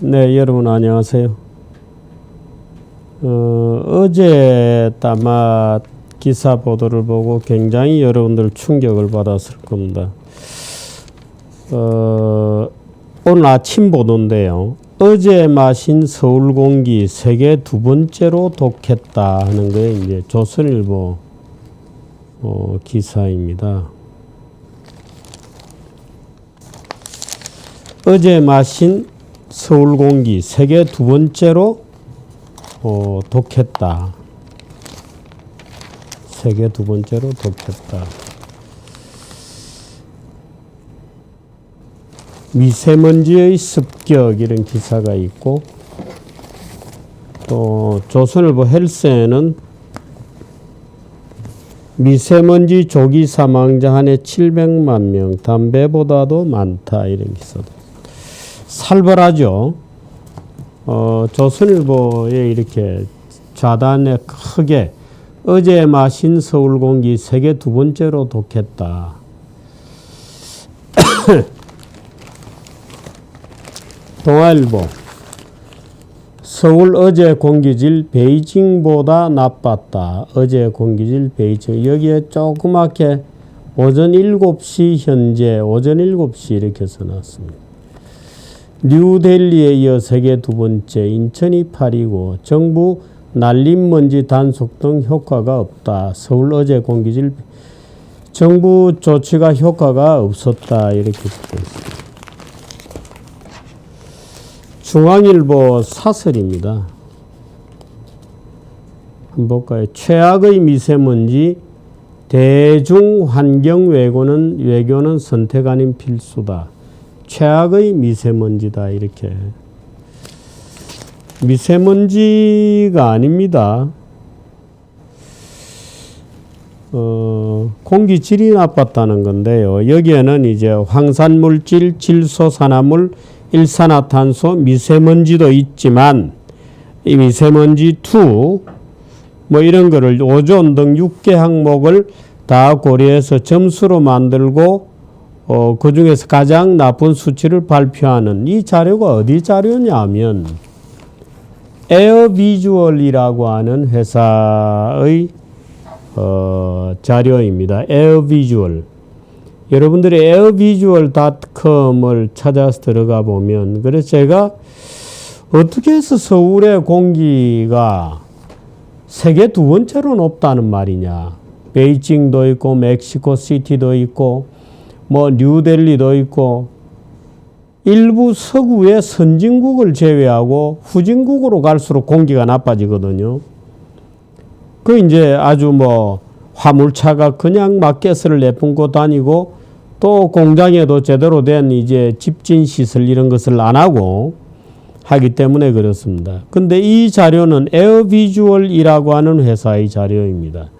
네, 여러분 안녕하세요. 어제 아마 기사 보도를 보고 굉장히 여러분들 충격을 받았을 겁니다. 오늘 아침 보도인데요. 어제 마신 서울 공기 세계 두 번째로 독했다 하는 게 이제 조선일보 기사입니다. 어제 마신 서울 공기 세계 두 번째로 독했다. 세계 두 번째로 독했다. 미세먼지의 습격 이런 기사가 있고, 또 조선일보 헬스에는 미세먼지 조기 사망자 한 해 700만 명, 담배보다도 많다 이런 기사도. 살벌하죠. 조선일보에 이렇게 좌단에 크게 어제 마신 서울 공기 세계 두 번째로 독했다. 동아일보 서울 어제 공기질 베이징보다 나빴다. 어제 공기질 베이징. 여기에 조그맣게 오전 7시 현재 오전 7시 이렇게 써놨습니다. 뉴델리에 이어 세계 두 번째, 인천이 8위고 정부 날림먼지 단속 등 효과가 없다. 서울 어제 공기질 정부 조치가 효과가 없었다. 이렇게 되어 있습니다. 중앙일보 사설입니다. 한번 볼까요? 최악의 미세먼지 대중환경외교는 선택 아닌 필수다. 최악의 미세먼지다. 이렇게. 미세먼지가 아닙니다. 공기질이 나빴다는 건데요. 여기에는 이제 황산물질, 질소산화물, 일산화탄소, 미세먼지도 있지만 이 미세먼지2 뭐 이런 거를 오존 등 6개 항목을 다 고려해서 점수로 만들고 그 중에서 가장 나쁜 수치를 발표하는 이 자료가 어디 자료냐면 에어비주얼이라고 하는 회사의 자료입니다. 에어비주얼. 여러분들이 airvisual.com을 찾아서 들어가 보면, 그래서 제가 어떻게 해서 서울의 공기가 세계 두 번째로 높다는 말이냐. 베이징도 있고 멕시코 시티도 있고 뭐 뉴델리도 있고 일부 서구의 선진국을 제외하고 후진국으로 갈수록 공기가 나빠지거든요. 그 이제 아주 뭐 화물차가 그냥 막 가스를 내뿜고 다니고 또 공장에도 제대로 된 이제 집진 시설 이런 것을 안 하고 하기 때문에 그렇습니다. 근데 이 자료는 에어비주얼이라고 하는 회사의 자료입니다.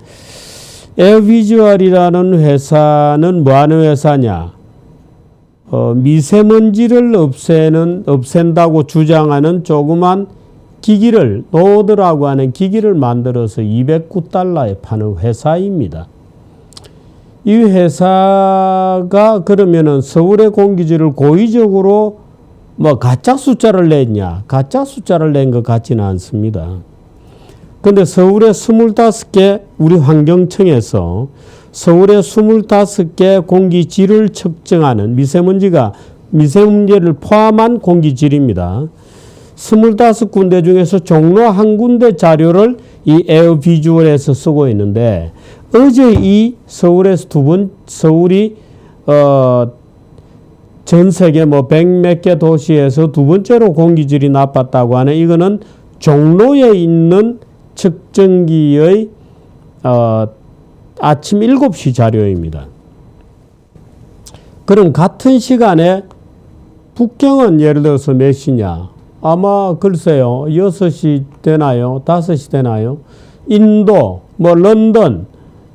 에어비주얼이라는 회사는 뭐 하는 회사냐? 미세먼지를 없앤다고 주장하는 조그만 기기를, 노드라고 하는 기기를 만들어서 $209에 파는 회사입니다. 이 회사가 그러면은 서울의 공기질을 고의적으로 뭐 가짜 숫자를 냈냐? 가짜 숫자를 낸 것 같지는 않습니다. 근데 서울의 25개, 우리 환경청에서 서울의 25개 공기질을 측정하는 미세먼지를 포함한 공기질입니다. 25군데 중에서 종로 한 군데 자료를 이 에어비주얼에서 쓰고 있는데, 어제 이 서울에서 서울이 전 세계 뭐 100몇 개 도시에서 두 번째로 공기질이 나빴다고 하는, 이거는 종로에 있는 측정기의 아침 7시 자료입니다. 그럼 같은 시간에 북경은 예를 들어서 몇 시냐? 아마 글쎄요, 6시 되나요? 5시 되나요? 인도, 뭐 런던,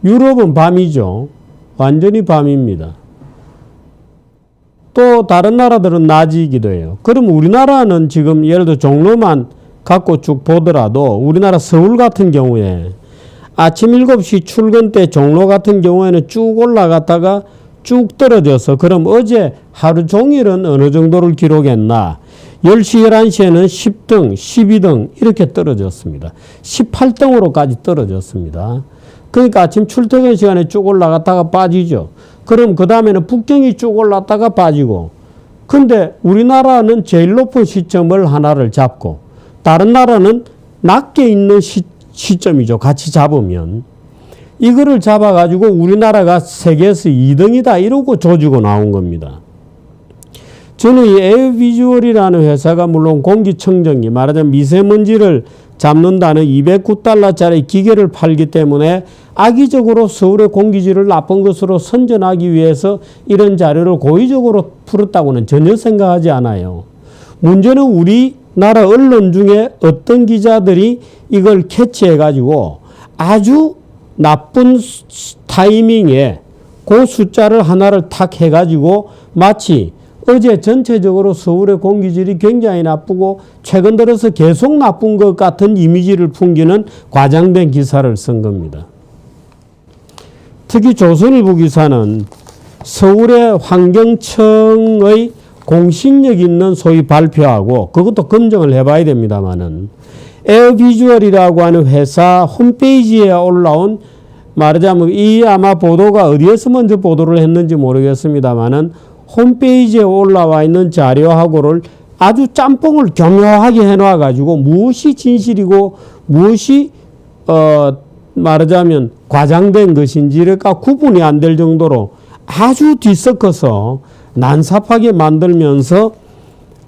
유럽은 밤이죠. 완전히 밤입니다. 또 다른 나라들은 낮이기도 해요. 그럼 우리나라는 지금 예를 들어 종로만 갖고 쭉 보더라도 우리나라 서울 같은 경우에 아침 7시 출근 때 종로 같은 경우에는 쭉 올라갔다가 쭉 떨어져서, 그럼 어제 하루 종일은 어느 정도를 기록했나? 10시, 11시에는 10등, 12등 이렇게 떨어졌습니다. 18등으로까지 떨어졌습니다. 그러니까 아침 출퇴근 시간에 쭉 올라갔다가 빠지죠. 그럼 그 다음에는 북경이 쭉 올랐다가 빠지고, 근데 우리나라는 제일 높은 시점을 하나를 잡고 다른 나라는 낮게 있는 시점이죠. 같이 잡으면. 이거를 잡아가지고 우리나라가 세계에서 2등이다 이러고 조지고 나온 겁니다. 저는 이 에어비주얼이라는 회사가 물론 공기청정기, 말하자면 미세먼지를 잡는다는 209달러짜리 기계를 팔기 때문에 악의적으로 서울의 공기질을 나쁜 것으로 선전하기 위해서 이런 자료를 고의적으로 풀었다고는 전혀 생각하지 않아요. 문제는 우리나라 언론 중에 어떤 기자들이 이걸 캐치해가지고 아주 나쁜 타이밍에 그 숫자를 하나를 탁 해가지고 마치 어제 전체적으로 서울의 공기질이 굉장히 나쁘고 최근 들어서 계속 나쁜 것 같은 이미지를 풍기는 과장된 기사를 쓴 겁니다. 특히 조선일보 기사는 서울의 환경청의 공신력 있는 소위 발표하고, 그것도 검증을 해봐야 됩니다만은, 에어비주얼이라고 하는 회사 홈페이지에 올라온, 말하자면 이 아마 보도가 어디에서 먼저 보도를 했는지 모르겠습니다만은 홈페이지에 올라와 있는 자료하고를 아주 짬뽕을 교묘하게 해놔 가지고 무엇이 진실이고 무엇이 말하자면 과장된 것인지가 구분이 안 될 정도로 아주 뒤섞어서 난삽하게 만들면서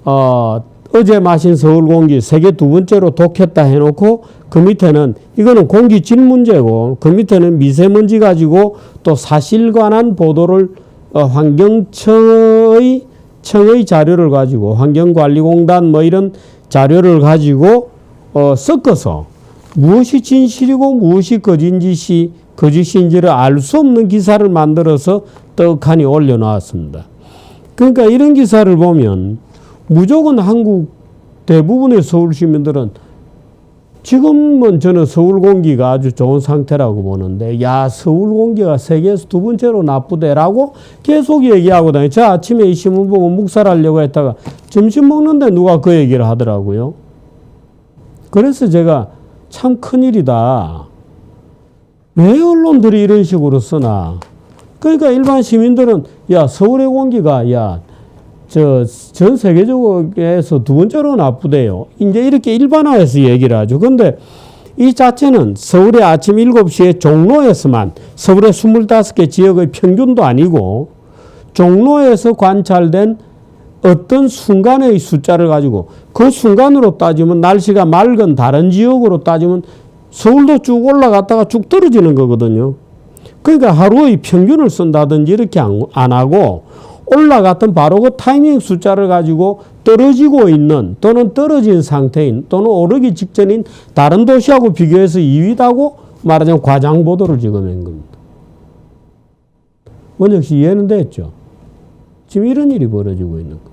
어제 마신 서울 공기 세계 두 번째로 독했다 해놓고 그 밑에는 이거는 공기질 문제고 그 밑에는 미세먼지 가지고 또 사실관한 보도를 환경청의 자료를 가지고 환경관리공단 뭐 이런 자료를 가지고 섞어서 무엇이 진실이고 무엇이 거짓인지를 알 수 없는 기사를 만들어서 떡하니 올려놓았습니다. 그러니까 이런 기사를 보면 무조건 한국 대부분의 서울 시민들은 지금은 저는 서울 공기가 아주 좋은 상태라고 보는데, 야, 서울 공기가 세계에서 두 번째로 나쁘대라고 계속 얘기하고 다니죠. 저 아침에 이 신문 보고 묵살하려고 했다가 점심 먹는데 누가 그 얘기를 하더라고요. 그래서 제가 참 큰일이다. 왜 언론들이 이런 식으로 쓰나. 그러니까 일반 시민들은 야, 서울의 공기가 전 세계적으로서 두 번째로 나쁘대요. 이제 이렇게 일반화해서 얘기를 하죠. 근데 이 자체는 서울의 아침 7시에 종로에서만, 서울의 25개 지역의 평균도 아니고 종로에서 관찰된 어떤 순간의 숫자를 가지고 그 순간으로 따지면 날씨가 맑은 다른 지역으로 따지면 서울도 쭉 올라갔다가 쭉 떨어지는 거거든요. 그러니까 하루의 평균을 쓴다든지 이렇게 안 하고 올라갔던 바로 그 타이밍 숫자를 가지고 떨어지고 있는 또는 떨어진 상태인 또는 오르기 직전인 다른 도시하고 비교해서 2위다고 말하자면 과장 보도를 찍어낸 겁니다. 원혁 씨 이해는 됐죠? 지금 이런 일이 벌어지고 있는 겁니다.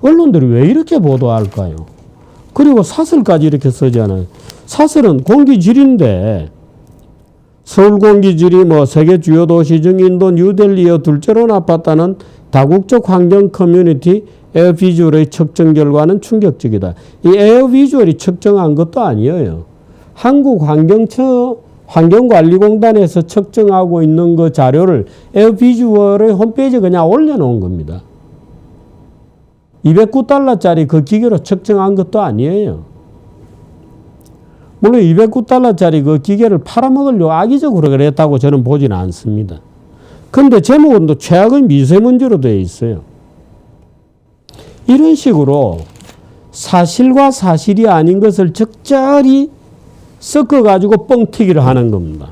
언론들이 왜 이렇게 보도할까요? 그리고 사설까지 이렇게 쓰잖아요. 사설은 공기질인데 서울 공기질이 뭐 세계 주요 도시 중 인도 뉴델리에 둘째로 나빴다는 다국적 환경 커뮤니티 에어비주얼의 측정 결과는 충격적이다. 이 에어비주얼이 측정한 것도 아니에요. 한국 환경관리공단에서 측정하고 있는 그 자료를 에어비주얼의 홈페이지에 그냥 올려놓은 겁니다. 209달러짜리 그 기계로 측정한 것도 아니에요. 물론 209달러짜리 그 기계를 팔아먹으려고 악의적으로 그랬다고 저는 보지는 않습니다. 근데 제목은 또 최악의 미세먼지로 되어 있어요. 이런 식으로 사실과 사실이 아닌 것을 적절히 섞어가지고 뻥튀기를 하는 겁니다.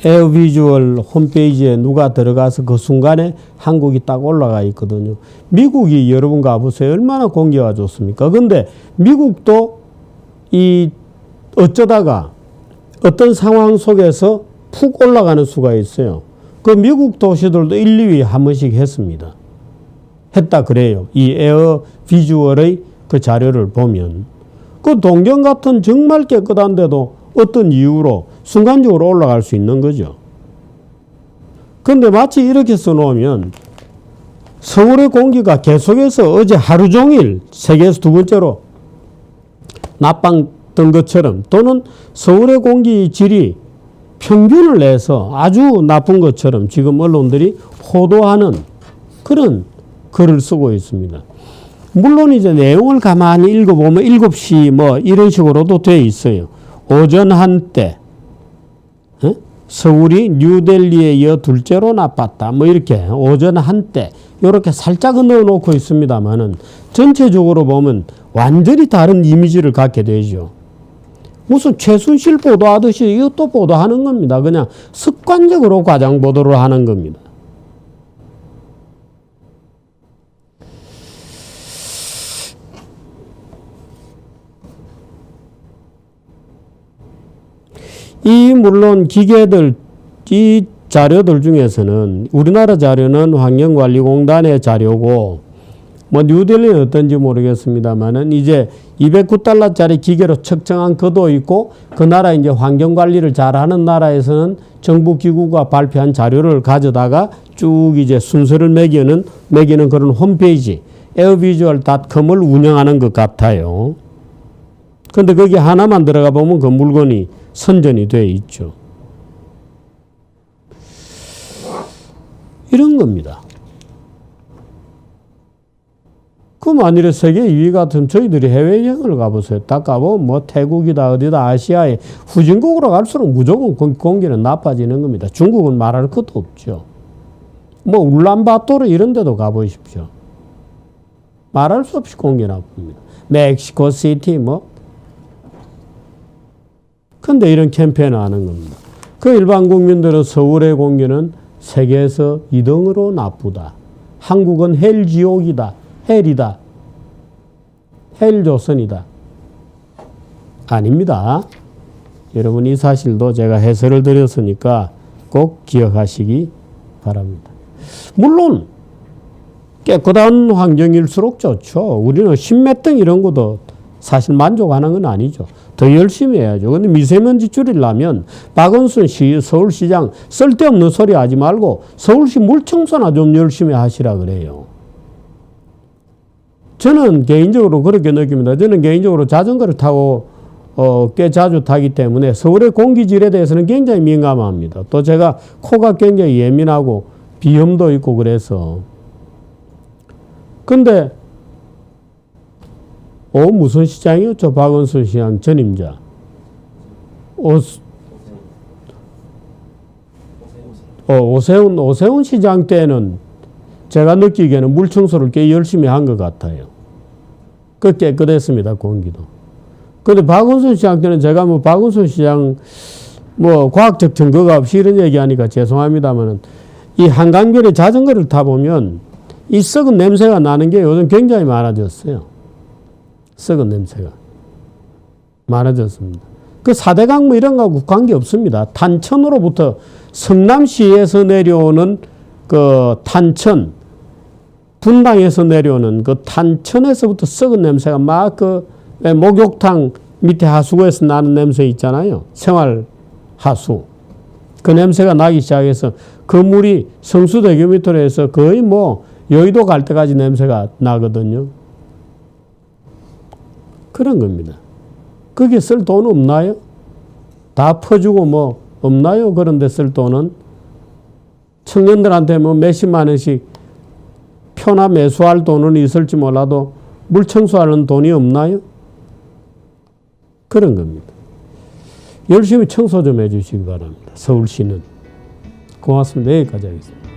에어비주얼 홈페이지에 누가 들어가서 그 순간에 한국이 딱 올라가 있거든요. 미국이 여러분 가보세요. 얼마나 공기가 좋습니까? 근데 미국도 어쩌다가 어떤 상황 속에서 푹 올라가는 수가 있어요. 그 미국 도시들도 1, 2위 한 번씩 했습니다. 했다 그래요. 이 에어비주얼의 그 자료를 보면. 그 동경 같은 정말 깨끗한데도 어떤 이유로 순간적으로 올라갈 수 있는 거죠. 근데 마치 이렇게 써놓으면 서울의 공기가 계속해서 어제 하루 종일 세계에서 두 번째로 나빴던 것처럼, 또는 서울의 공기 질이 평균을 내서 아주 나쁜 것처럼 지금 언론들이 호도하는 그런 글을 쓰고 있습니다. 물론 이제 내용을 가만히 읽어보면 7시 뭐 이런 식으로도 돼 있어요. 오전 한때 서울이 뉴델리에 이어 둘째로 나빴다. 뭐 이렇게 오전 한때 이렇게 살짝 넣어놓고 있습니다만은 전체적으로 보면 완전히 다른 이미지를 갖게 되죠. 무슨 최순실 보도하듯이 이것도 보도하는 겁니다. 그냥 습관적으로 과장 보도를 하는 겁니다. 이 물론 기계들, 이 자료들 중에서는 우리나라 자료는 환경관리공단의 자료고 뭐 뉴델리는 어떤지 모르겠습니다만은 이제 209달러짜리 기계로 측정한 것도 있고 그 나라 이제 환경관리를 잘하는 나라에서는 정부 기구가 발표한 자료를 가져다가 쭉 이제 순서를 매기는 그런 홈페이지 airvisual.com을 운영하는 것 같아요. 근데 거기 하나만 들어가 보면 그 물건이 선전이 되어 있죠. 이런 겁니다. 그 만일에 세계 2위 같은 저희들이 해외여행을 가보세요. 딱 가보면 뭐 태국이다 어디다 아시아의 후진국으로 갈수록 무조건 공기는 나빠지는 겁니다. 중국은 말할 것도 없죠. 뭐 울란바토르 이런 데도 가보십시오. 말할 수 없이 공기 나쁩니다. 멕시코 시티 뭐. 근데 이런 캠페인을 하는 겁니다. 그 일반 국민들은 서울의 공기는 세계에서 2등으로 나쁘다. 한국은 헬지옥이다. 헬이다. 헬조선이다. 아닙니다. 여러분 이 사실도 제가 해설을 드렸으니까 꼭 기억하시기 바랍니다. 물론 깨끗한 환경일수록 좋죠. 우리는 십몇 등 이런 것도 사실 만족하는 건 아니죠. 더 열심히 해야죠. 근데 미세먼지 줄이려면 박원순 서울시장 쓸데없는 소리 하지 말고 서울시 물청소나 좀 열심히 하시라 그래요. 저는 개인적으로 그렇게 느낍니다. 저는 개인적으로 자전거를 타고 꽤 자주 타기 때문에 서울의 공기질에 대해서는 굉장히 민감합니다. 또 제가 코가 굉장히 예민하고 비염도 있고 그래서. 근데 무슨 시장이었죠? 박원순 시장 전임자. 오세훈 시장 때는 제가 느끼기에는 물청소를 꽤 열심히 한 것 같아요. 그 깨끗했습니다, 공기도. 근데 박원순 시장 때는 제가 뭐 박원순 시장 뭐 과학적 증거가 없이 이런 얘기하니까 죄송합니다만은 이 한강변에 자전거를 타보면 이 썩은 냄새가 나는 게 요즘 굉장히 많아졌어요. 썩은 냄새가 많아졌습니다. 그 4대강 뭐 이런 거하고 관계없습니다. 탄천으로부터 성남시에서 내려오는 그 탄천, 분당에서 내려오는 그 탄천에서부터 썩은 냄새가 막 그 목욕탕 밑에 하수구에서 나는 냄새 있잖아요. 생활 하수. 그 냄새가 나기 시작해서 그 물이 성수대교 밑으로 해서 거의 뭐 여의도 갈 때까지 냄새가 나거든요. 그런 겁니다. 거기에 쓸 돈 없나요? 다 퍼주고 뭐 없나요? 그런 데 쓸 돈은? 청년들한테 뭐 몇십만 원씩 표나 매수할 돈은 있을지 몰라도 물 청소하는 돈이 없나요? 그런 겁니다. 열심히 청소 좀 해주시기 바랍니다. 서울시는. 고맙습니다. 여기까지 하겠습니다.